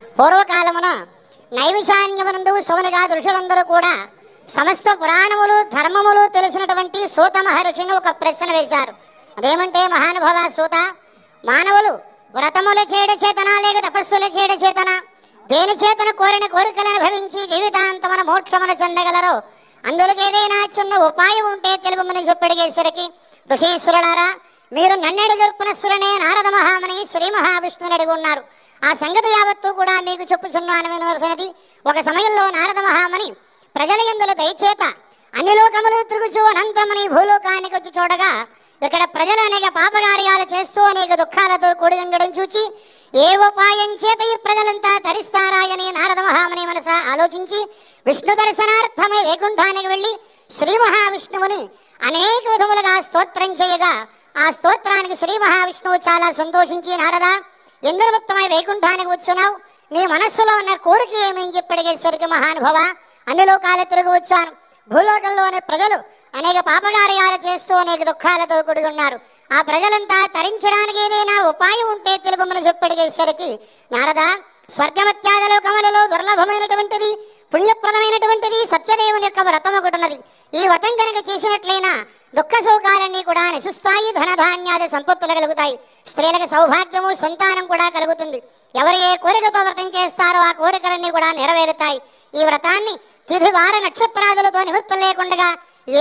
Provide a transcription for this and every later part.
పూర్వకాలమున నైమిషారణ్యమునందు శౌనకాది ఋషులందరూ కూడా సమస్త పురాణములు ధర్మములు తెలిసినటువంటి సూత మహర్షిని ఒక ప్రశ్న వేశారు. అదేమంటే, మహానుభవ సూత, మానవులు వ్రతముల చేయడ చేతనా లేక తపస్సుల చేయడ చేతనా, దేని చేతన కోరిన కోరికలను భవించి జీవితాంతమున మోక్షమును చెందగలరో అందులోకి ఏదైనా చిన్న ఉపాయం ఉంటే తెలుపమని చెప్పడిగేసరికి, ఋషీశ్వరులారా, మీరు నన్నెడు జరుపునస్సులనే నారద మహాముని శ్రీ మహావిష్ణుని అడిగి ఉన్నారు. ఆ సంగతి యావత్తు కూడా మీకు చెప్పుచున్నాను వినవలసినది. ఒక సమయంలో నారద మహాముని ప్రజల యందుల దయచేత అన్ని లోకములు తిరుగుచూ అనంతరముని భూలోకానికి వచ్చి చూడగా, ఇక్కడ ప్రజలు అనేక పాపకార్యాలు చేస్తూ అనేక దుఃఖాలతో కూడి ఉండడం చూచి, ఏ ఉపాయం చేత ఈ ప్రజలంతా తరిస్తారాయని నారద మహాముని మనస ఆలోచించి విష్ణు దర్శనార్థమై వైకుంఠానికి వెళ్ళి శ్రీ మహావిష్ణువుని అనేక విధములుగా స్తోత్రం చేయగా, ఆ స్తోత్రానికి శ్రీ మహావిష్ణువు చాలా సంతోషించి, నారద, ఎందరుమత్తమై వైకుంఠానికి వచ్చున్నావు, నీ మనస్సులో ఉన్న కోరిక ఏమని చెప్పడిగేసరికి, మహానుభవ, అన్ని లోకాలు తిరిగి వచ్చాను. భూలోకంలోని ప్రజలు అనేక పాపకార్యాలు చేస్తూ అనేక దుఃఖాలతో కూడి ఉన్నారు. ఆ ప్రజలంతా తరించడానికి ఏదైనా ఉపాయం ఉంటే తెలుపమని చెప్పడిగేసరికి, నారద, స్వర్గమత్యాద లోకములలో దుర్లభమైనటువంటిది పుణ్యప్రదమైనటువంటిది సత్యదేవుని యొక్క వ్రతం ఒకటి ఉన్నది. ఈ వ్రతం కనుక చేసినట్లయినా దుఃఖ శోకాలన్నీ కూడా నశిస్తాయి, ధనధాన్యాది సంపత్తులు కలుగుతాయి, స్త్రీలకు సౌభాగ్యము సంతానం కూడా కలుగుతుంది. ఎవరు ఏ కోరికతో వ్రతం చేస్తారో ఆ కోరికలన్నీ కూడా నెరవేరుతాయి. ఈ వ్రతాన్ని తిథి వార నక్షత్రాదులతో నిమిత్తం లేకుండా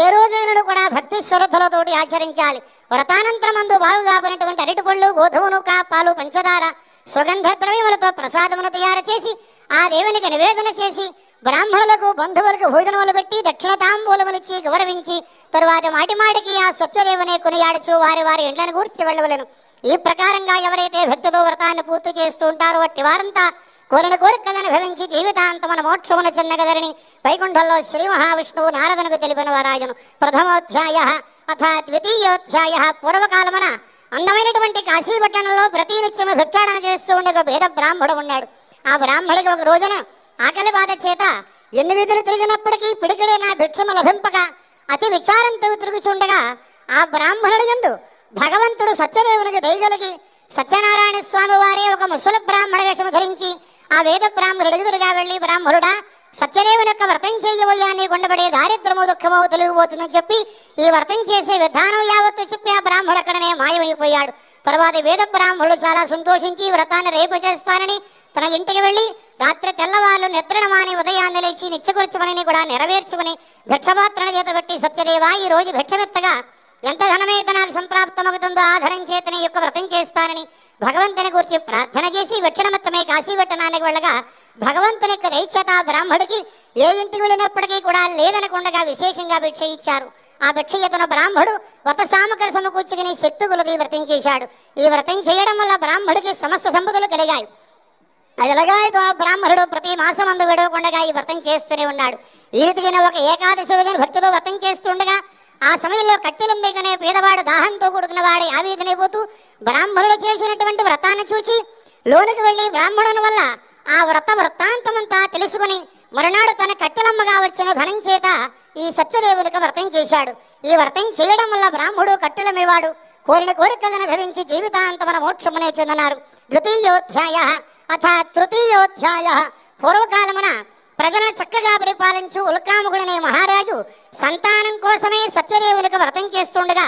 ఏ రోజైనా కూడా భక్తి శ్రద్ధలతోటి ఆచరించాలి. వ్రతానంతరమందు బాగుగా పోయినటువంటి అరటిపళ్ళు, గోధుమలు, పాలు, పంచదార, సుగంధ ద్రవ్యములతో ప్రసాదమును తయారు చేసి ఆ దేవునికి నివేదన చేసి బ్రాహ్మణులకు బంధువులకు భోజనములు పెట్టి దక్షిణ తాంబూలములిచ్చి గౌరవించి తరువాత మాటిమాటికి ఆ సత్యదేవుని కొనియాడుచు వారి వారి ఇండ్లను గూర్చి వెళ్ళవలను. ఈ ప్రకారంగా ఎవరైతే భక్తితో వ్రతాన్ని పూర్తి చేస్తూ ఉంటారో అట్టి వారంతా కోరిన కోరికలను భవించి జీవితాంతమున మోక్షమును చెందగలరని వైకుంఠంలో శ్రీ మహావిష్ణువు నారదునికి తెలిపిన వారాయను. ప్రథమోధ్యాయ అథ ద్వితీయోధ్యాయ. పూర్వకాలమున అందమైనటువంటి కాశీపట్టణంలో ప్రతినిత్యము భిక్షాటన చేస్తూ ఉండే ఒక పేద బ్రాహ్మడు ఉన్నాడు. ఆ బ్రాహ్మడికి ఒక రోజున ఆకలి బాధ చేత ఎన్ని వీధులు తిరిగినప్పటికీ పిడికిడైన భిక్షము లభింపక అతి విచారంతో తిరుగుచుండగా ఆ బ్రాహ్మణుడి యందు భగవంతుడు సత్యదేవునికి దయగలిగి సత్యనారాయణ స్వామి వారే ఒక ముసలి బ్రాహ్మణ వేషము ధరించి ఆ వేద బ్రాహ్మణుడు ఎదురుగా వెళ్ళి, బ్రాహ్మణుడా, సత్యదేవుని యొక్క వ్రతం చేయబోయా, నీ కొండబడే దారిద్రము దుఃఖము తొలగిపోతుందని చెప్పి ఈ వ్రతం చేసే విధానం యావత్తు చెప్పి ఆ బ్రాహ్మణుడు అక్కడనే మాయమైపోయాడు. తర్వాత వేద బ్రాహ్మణుడు చాలా సంతోషించి వ్రతాన్ని రేపు చేస్తానని తన ఇంటికి వెళ్ళి రాత్రి తెల్లవాళ్ళు నిద్రను మాని ఉదయాన్నే లేచి నిత్యకృత్యమని కూడా నెరవేర్చుకుని భిక్షపాత్రను చేత పెట్టి, సత్యదేవా, ఈ రోజు భిక్షమెత్తగా ఎంత ధనమైతే నాకు సంప్రాప్తమవుతుందో ఆ ధనం చేతనే యొక్క వ్రతం చేస్తానని భగవంతుని గురించి ప్రార్థన చేసి భిక్షణమెత్తమై కాశీపట్టణానికి వెళ్ళగా భగవంతుని యొక్క దయచేత బ్రాహ్మడికి ఏ ఇంటికి వెళ్ళినప్పటికీ కూడా లేదనకుండా విశేషంగా భిక్ష ఇచ్చారు. ఆ భిక్షయతన బ్రాహ్మడు వ్రత సామగ్రి సమకూర్చుకుని శక్తి కొలది వ్రతం చేశాడు. ఈ వ్రతం చేయడం వల్ల బ్రాహ్మడికి సమస్త సంపదలు కలిగాయి. అది ఎలాగైతే ఆ బ్రాహ్మణుడు ప్రతి మాసమందు విడవకుండా ఈ వ్రతం చేస్తూనే ఉన్నాడు. ఈ రీతిగా ఒక ఏకాదశి రోజున భక్తితో వ్రతం చేస్తుండగా ఆ సమయంలో కట్టెలంబేకనే పేదవాడు దాహంతో కూడుకున్న వాడి ఆవేదనైపోతూ బ్రాహ్మణుడు చేసినటువంటి వ్రతాన్ని చూచి లోనికి వెళ్ళి బ్రాహ్మణుని వల్ల ఆ వృత్తాంతమంతా తెలుసుకుని మరునాడు తన కట్టెలమ్మగా వచ్చిన ధనం చేత ఈ సత్యదేవునికి వ్రతం చేశాడు. ఈ వ్రతం చేయడం వల్ల బ్రాహ్మణుడు కట్టెలమ్మేవాడు కోరిన కోరికలను భవించి జీవితాంతమున మోక్షమునే చెందన్నారు. ద్వితీయోధ్యాయ అథ తృతీయోధ్యాయ. పూర్వకాలమున ప్రజలను చక్కగా పరిపాలించు ఉల్కాముఖుడనే మహారాజు సంతానం కోసమే సత్యదేవునికి వ్రతం చేస్తుండగా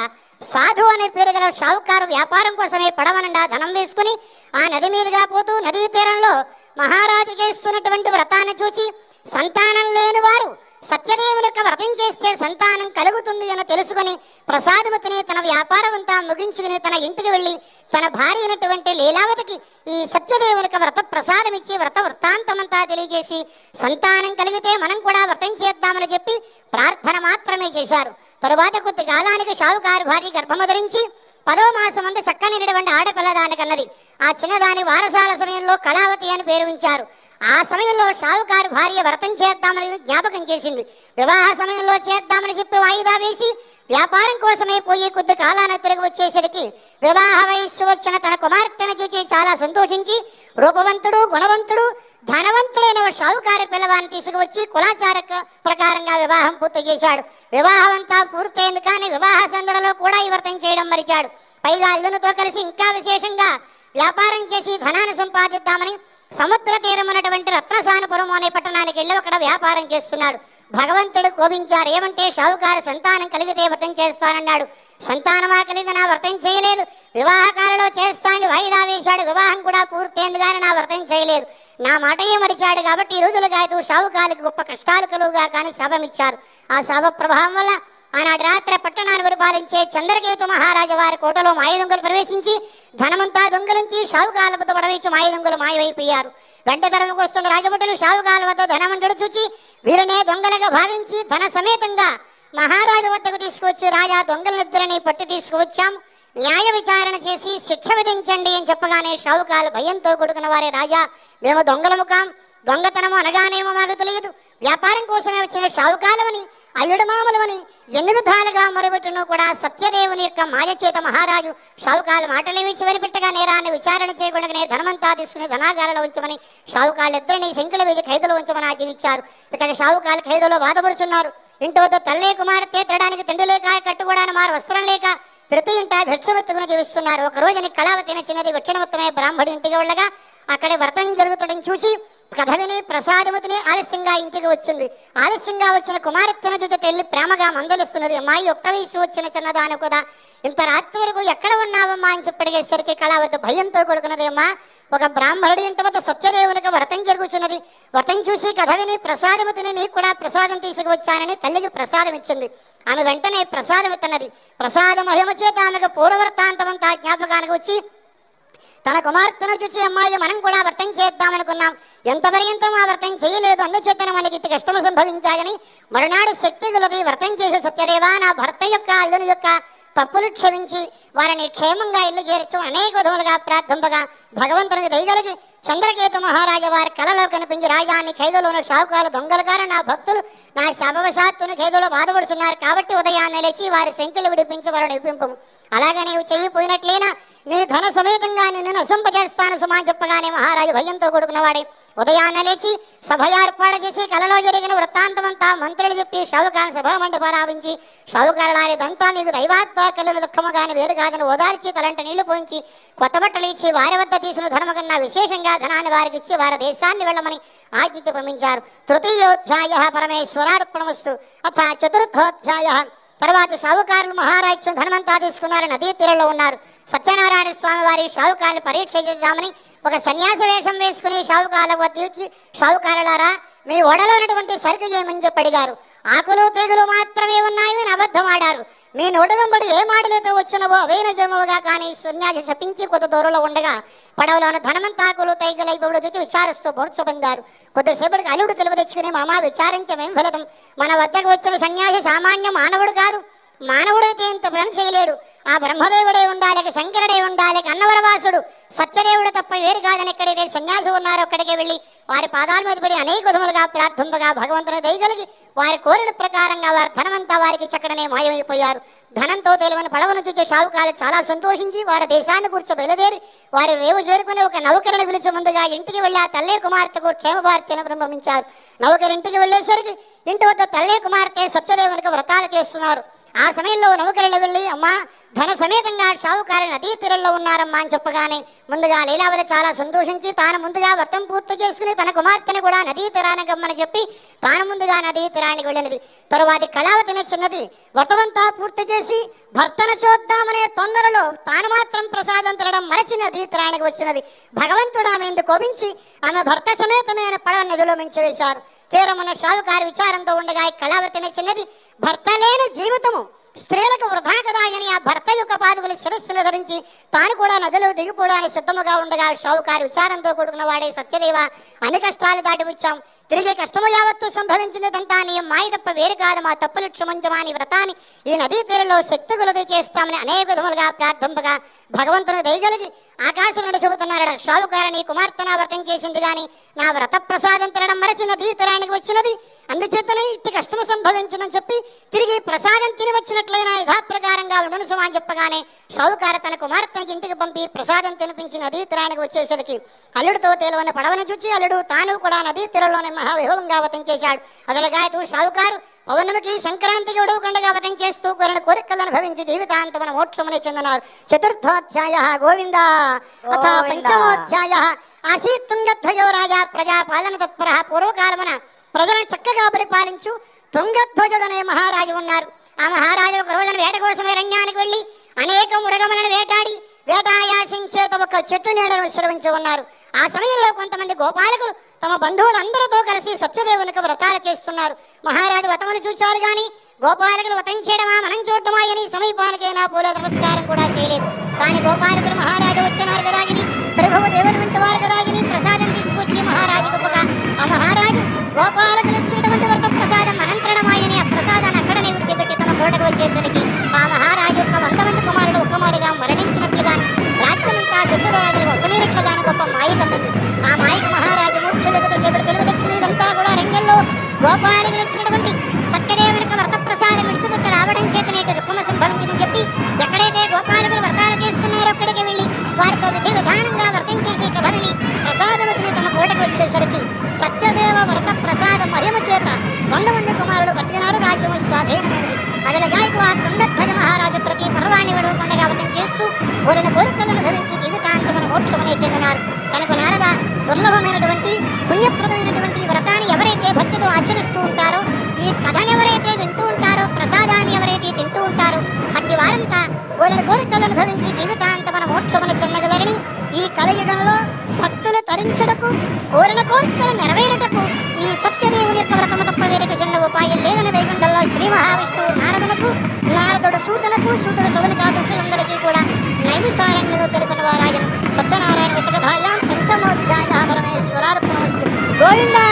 సాధు అనే పేరు గల షావుకారు వ్యాపారం కోసమే పడవనండా ధనం వేసుకుని ఆ నది మీదుగా పోతూ నదీ తీరంలో మహారాజు చేస్తున్నటువంటి వ్రతాన్ని చూచి సంతానం లేని వారు సత్యదేవుని యొక్క వ్రతం చేస్తే సంతానం కలుగుతుంది అని తెలుసుకుని ప్రసాదమతిని తన వ్యాపారం అంతా ముగించుకుని తన ఇంటికి వెళ్ళి తన భార్య అయినటువంటి లీలావతికి ఈ సత్యదేవునికి వ్రత ప్రసాదం ఇచ్చి వ్రత వృత్తాంతమంతా తెలియజేసి సంతానం కలిగితే మనం కూడా వ్రతం చేద్దామని చెప్పి ప్రార్థన మాత్రమే చేశారు. తరువాత కొద్ది కాలానికి షావుకారు భార్య గర్భము ధరించి 10వ మాసమందు చక్కనైనటువంటి ఆడపిల్ల దానికన్నది. ఆ చిన్నదాని వారసాల సమయంలో కళావతి అని పేరు ఉంచారు. ఆ సమయంలో షావుకారు భార్య వ్రతం చేద్దామని జ్ఞాపకం చేసింది. వివాహ సమయంలో చేద్దామని చెప్పి వాయిదా వేసి వ్యాపారం కోసమే పోయి కొద్ది కాలాన తిరిగి వచ్చేసరికి వివాహ వయస్సు వచ్చిన తన కుమార్తెను చూచి చాలా సంతోషించి రూపవంతుడు, గుణవంతుడు, ధనవంతుడైన షావుకారు పిల్లవాన్ని తీసుకువచ్చి కులాచార ప్రకారంగా వివాహం పూర్తి చేశాడు. వివాహం అంతా పూర్తయింది, కానీ వివాహ సందడిలో కూడా ఈ వ్రతం చేయడం మరిచాడు. పైగా అల్లునితో కలిసి ఇంకా విశేషంగా వ్యాపారం చేసి ధనాన్ని సంపాదిద్దామని సముద్ర తీరం కాంచీపురం అనే పట్టణానికి వెళ్ళి అక్కడ వ్యాపారం చేస్తున్నాడు. భగవంతుడు కోపించారు. ఏమంటే షావుకారు సంతానం కలిగితే వ్రతం చేస్తానన్నాడు. సంతానమా కలిగి నా వ్రతం చేయలేదు, వివాహకాలలో చేస్తాను వాయిదా వేశాడు. వివాహం కూడా పూర్తయింది కానీ నా వ్రతం చేయలేదు. నా మాటయే మరిచాడు కాబట్టి ఈ రోజులుగా షావుకారికి గొప్ప కష్టాలు కలుగుగా కానీ శాపం ఇచ్చారు. ఆ శాప ప్రభావం వల్ల ఆనాడు రాత్రి పట్టణాన్ని పరిపాలించే చంద్రకేతు మహారాజు వారి కోటలో మాయదొంగలు ప్రవేశించి ధనమంతా దొంగలించి షావుకాల వద్ద పడవేసి మాయదొంగలు మాయమైపోయారు. వెంట ధనముకు వస్తున్న రాజభటులు షావుకాల వద్ద ధనమంటడు చూచి వీరినే దొంగలుగా భావించి ధన సమేతంగా మహారాజు వద్దకు తీసుకువచ్చి, రాజా దొంగలనిద్దరిని పట్టి తీసుకువచ్చాం, న్యాయ విచారణ చేసి శిక్ష విధించండి అని చెప్పగానే షావుకాలు భయంతో కొడుకున్న వారే, రాజా మేము దొంగలము కాం, దొంగతనము అనగానేమో మాకు తెలియదు, వ్యాపారం కోసమే వచ్చిన షావుకాలమని అల్లుడు మామలమని ఎన్ని విధాలుగా మొరబెట్టును కూడా సత్యదేవుని యొక్క మాయ చేత మహారాజు షావుకాల మాటలేమి చివరిపెట్టగా నేరాన్ని విచారణ చేయకుండానే ధనమంతా తీసుకుని ధనాగారంలో ఉంచమని షావుకాళ్ళిద్దరిని శంకుల వేసి ఖైదులో ఉంచమని ఆజ్ఞించారు. ఇక్కడ షావుకాలు ఖైదులో బాధపడుతున్నారు. ఇంటి వద్ద తల్లే కుమార్తె తినడానికి తిండి లేక, కట్టుకోవడానికి మారు వస్త్రం లేక ప్రతి ఇంట భిక్షమెత్తుకుని జీవిస్తున్నారు. ఒక రోజుని కళావతిని చిన్నది విక్షణమొత్తమే బ్రాహ్మడి ఇంటికి వెళ్ళగా అక్కడ వ్రతం జరుగుతుండని చూసి కథ విని ప్రసాదముతిని ఆలస్యంగా ఇంటికి వచ్చింది. ఆలస్యంగా వచ్చిన కుమార్తెను చూసి తెల్లి ప్రేమగా మందలిస్తున్నది. అమ్మాయి ఒక్క వయసు వచ్చిన చిన్నదాను కదా, ఇంత రాత్రి వరకు ఎక్కడ ఉన్నావమ్మా అని చెప్పడిగేసరికి కళావతి భయంతో కొడుకున్నది. అమ్మా, ఒక బ్రాహ్మణుడి ఇంటి వద్ద సత్యదేవునికి వ్రతం జరుగుతున్నది, వ్రతం చూసి కథ విని ప్రసాదముతిని నీకు కూడా ప్రసాదం తీసుకువచ్చానని తల్లికి ప్రసాదం ఇచ్చింది. ఆమె వెంటనే ప్రసాదం ఇస్తున్నది. ప్రసాద మహిమ చేత ఆమెకు పూర్వవృత్తాంతమంతా జ్ఞాపకానికి వచ్చి తన కుమార్తెను చూసి, అమ్మాయి మనం కూడా వ్రతం చేద్దామనుకున్నాం, ఎంత పర్యంతం ఆ వ్రతం చేయలేదు, అందుచేతన మనకి ఇటు కష్టము సంభవించాయని మరునాడు శక్తి గలది వ్రతం చేసే సత్యదేవా నా భర్త యొక్క అల్లుని యొక్క తప్పులు క్షమించి వారిని క్షేమంగా ఇల్లు చేర్చు అనేక విధములుగా ప్రార్థింపగా భగవంతునికి దయగలిగి చంద్రకేతు మహారాజు వారి కలలో కనిపించి, రాజాన్ని ఖైదులోని షావుకాలు దొంగలు గారు నా భక్తులు నా శాపవశాత్తుని ఖైదులో బాధపడుతున్నారు కాబట్టి ఉదయాన్నే లేచి వారి శంకులు విడిపించి వారిని విప్పింపు, అలాగే నీవు చెయ్యిపోయినట్లేనా నీ ధన సమేతంగా నిన్ను నశింపజేస్తాను సుమా చెప్పగానే మహారాజు భయంతో కూడుకున్నవాడే ఉదయాన్నే లేచి సభ ఏర్పాటు చేసి కలలో జరిగిన వృత్తాంతమంతా మంత్రులు చెప్పి షావుకారు సభామండపారావించి షావుకారులారిదంతా మీకు దైవాత్మ కలిగిన దుఃఖము కానీ వేరు కాదని ఓదార్చి తలంట నీళ్లు పోయించి కొత్త బట్టలు ఇచ్చి వారి వద్ద తీసుకున్న ధర్మ కన్నా విశేషంగా ధనాన్ని వారికి ఇచ్చి వారి దేశాన్ని వెళ్ళమని ఆజ్ఞ పంపించారు. తృతీయోధ్యాయ పరమేశ్వరార్పణమస్తు. అథ చతుర్థోధ్యాయ. తర్వాత షావుకారులు మహారాజ్యం ధనమంతా తీసుకున్నారు, నదీ తీరంలో ఉన్నారు. సత్యనారాయణ స్వామి వారి షావుకారులు పరీక్ష చేద్దామని ఒక సన్యాస వేషం వేసుకుని షావుకారుల వద్ద షావుకారులారా మీ ఓడలో ఉన్నటువంటి సరుకు ఏమని చెప్పి అడిగారు. ఆకులు తీగులు మాత్రమే ఉన్నాయని అబద్ధమాడారు. మీ నోటి వెంబడి ఏ మాటలతో వచ్చినవో అవే నిజముగా కానీ సన్యాసి శపించి కొద్ది దూరంలో ఉండగా పడవలోని ధనమంతా ఆకులు తైగలైబడు చూసి విచారిస్తూ బోర్చబొందారు. కొద్దిసేపటికి అల్లుడు తెలివి తెచ్చుకుని మామ విచారించమేం ఫలితం, మన వద్దకు వచ్చిన సన్యాసి సామాన్య మానవుడు కాదు, మానవుడైతే ఇంత పని చేయలేడు, ఆ బ్రహ్మదేవుడే ఉండాలి, శంకరుడే ఉండాలి, అన్నవరవాసుడు సత్యదేవుడు తప్ప వేరు కాదని ఎక్కడైతే సన్యాసి ఉన్నారో అక్కడికి వెళ్ళి వారి పాదాల మీద పడి అనేక విధములుగా ప్రార్థింపగా భగవంతుని దయగలిగి వారి కోరిన ప్రకారంగా వారి ధనమంతా వారికి చక్కడనే మాయమైపోయారు. ధనంతో తెలివని పడవను చూసే షావుకారు చాలా సంతోషించి వారి దేశాన్ని కూర్చో బయలుదేరి వారు రేవు చేరుకుని ఒక నౌకరిని పిలిచి ముందుగా ఇంటికి వెళ్ళి ఆ తల్లి కుమార్తెకు క్షేమవార్తెలను ప్రారంభించారు. నౌకరి ఇంటికి వెళ్ళేసరికి ఇంటి వద్ద తల్లి కుమార్తె సత్యదేవునికి వ్రతాలు చేస్తున్నారు. ఆ సమయంలో నౌకరిని వెళ్ళి అమ్మా ధన సమేతంగా షావుకారు నదీ తీరంలో ఉన్నారమ్మా అని చెప్పగానే ముందుగా లీలావతి చాలా సంతోషించి తాను ముందుగా వ్రతం పూర్తి చేసుకుని తన కుమార్తెను కూడా నదీ తీరానికి రమ్మని చెప్పి తాను ముందుగా నదీ తీరానికి వెళ్ళినది. తరువాతి కళావతిని చిన్నది వ్రతమంతా పూర్తి చేసి భర్తను చూద్దామనే తొందరలో తాను మాత్రం ప్రసాదం తినడం మరచి నదీ తీరానికి వచ్చినది. భగవంతుడు ఆమె ఎందుకు కోపించి ఆమె భర్త సమేతమైన పడవ నదిలో మించివేశారు. తీరమున్న షావుకారు విచారంతో ఉండగా కళావతిని చిన్నది భర్త లేని జీవితము స్త్రీలకు వృధా కదా అని ఆ భర్త యొక్క పాదుకులు శిరస్సును ధరించి తాను కూడా నదిలో దిగిపోవడానికి సిద్ధముగా ఉండగా షావుకారు విచారంతో కూడుకున్న వాడే సత్యదేవ అన్ని కష్టాలు దాటి వచ్చాం, తిరిగి కష్టము యావత్తు సంభవించినదంతా నీ మాయ తప్ప వేరు కాదు, మా తప్పులు క్షమించమని వ్రతాన్ని ఈ నదీ తీరంలో శక్తి కొలది చేస్తామని అనేక విధములుగా ప్రార్థింపగా భగవంతుని దయగలిగి ఆకాశం నుండి చెబుతున్నారట, షావుకారు నీ కుమార్తె నా వ్రతం చేసింది కానీ నా వ్రత ప్రసాదం తినడం మరచి నదీ తీరానికి వచ్చినది, అందుచేతనే ఇట్టి కష్టము సంభవించదని చెప్పి తిరిగి ప్రసాదం తిని వచ్చినట్లయినా యథాప్రకారంగా ఉండను సుమా అని చెప్పగానే షావుకారు తన కుమార్తెని ఇంటికి పంపి ప్రసాదం తినిపించి నదీ తీరానికి వచ్చేసరికి అల్లుడితో తేలువన్న పడవను చూచి అల్లుడు తాను కూడా నదీ తీరంలోనే మహావైభవంగా వ్రతం చేశాడు. అదలగాయతూ షావుకారు పౌర్ణమికి సంక్రాంతికి ఉడవకుండా వ్రతం చేస్తూ కొన్ని కోరికలను అనుభవించి జీవితాంతమైన మోక్షముని చెందినారు. చతుర్థోధ్యాయ గోవింద. అథ పంచమోధ్యాయ ఆసీత్ తుంగధ్వజో రాజా ప్రజాపాలన తత్పర. పూర్వకాలమున ప్రజలను చక్కగా పరిపాలించు తుంగధ్వజుడు అనే మహారాజు ఉన్నారు. ఆ మహారాజు ఒక రోజున వేట కోసం అరణ్యానికి వెళ్ళి అనేక మృగములను వేటాడి వేటాయాసించేత ఒక చెట్టు నీడను విశ్రమించి ఉన్నారు. ఆ సమయంలో కొంతమంది గోపాలకులు తమ బంధువులందరితో కలిసి సత్యదేవునికి వ్రతాలు చేస్తున్నారు. మహారాజు వ్రతమును చూచారు గాని గోపాలకులు వ్రతం చేయడమా మనం చూడటమా అని సమీపానికైనా పూల నమస్కారం కూడా చేయలేదు. కానీ గోపాలకులు మహారాజు వచ్చినారు కదా అని ప్రభువు దేవుని వింటువారు కదా అని ప్రసాదం తీసుకొచ్చి మహారాజు గొప్పగా ఆ మహారాజు గోపాలకులు ఇచ్చినటువంటి వ్రత ప్రసాదం అనంతరమాయని ఆ ప్రసాదాన్ని అక్కడనే విడిచిపెట్టి తమ కోటకు వచ్చేసరికి ఆ మహారాజు యొక్క 100 మంది కుమారులు ఒక్కమారిగా మరణించినట్లుగాను రాజ్యమంతా శత్రురాజులు వసమైనట్లుగాను గొప్ప మాయ కమ్మింది. ఆ మాయక మహారాజు మూర్ఛలకు చేపడి తెలివిదక్షిణ ఇదంతా కూడా రంగంలో గోపాలకులు ఇచ్చినటువంటి సత్యదేవునికి వ్రత ప్రసాదం విడిచిపెట్టి రావడం చేతనేటి దుఃఖము సంభవించిందని చెప్పి ఎక్కడైతే గోపాలకులు వ్రతాలు చేస్తున్నారో అక్కడికి వెళ్ళి వారితో విధి విధానంగా వ్రతం చేసి కథ విని ప్రసాదముతిని తమ కోటకు వచ్చేసరికి సత్యదేవ వ్రత ప్రసాద మహిమ చేత 100 మంది కుమారులు పట్టినారు. రాజ్యము స్వాధీనమైనది. అదలజాయితూ ఆ తుంగధ్వజ మహారాజు ప్రతి పర్వాన్ని విడవకుండా వ్రతం చేస్తూ కోరిన కోరికలను అనుభవించి జీవితాంతమున మోక్షమునే చెందినారు. కనుక నారద దుర్లభమైనటువంటి పుణ్యప్రదమైనటువంటి వ్రతాన్ని ఎవరైతే భక్తితో ఆచరిస్తూ ఉంటారో, ఈ కథను ఎవరైతే వింటూ ఉంటారో, ప్రసాదాన్ని ఎవరైతే తింటూ ఉంటారో అట్టి వారంతా కోరిన కోరికలు అనుభవించి జీవితాంతమున మోక్షమును చెందగలరని ఈ కలియుగంలో భక్తులు తరించుటకు కోరిన కోరికలు నెరవేరుటకు ఈ సత్యదేవుని యొక్క వ్రతము తప్ప వేరొక చిన్న ఉపాయం లేదని వైకుంఠంలో శ్రీ మహావిష్ణువు నారదునకు, నారదుడు సూతునకు, సూతుడు శౌనికాదృషులందరికీ కూడా నైమిషారణ్యంలో తెలిపిన వారాయను. సత్యనారాయణ విట్టకథాయాం పంచమోధ్యాయ. పరమేశ్వరార్పణమస్తు. గోవిందా.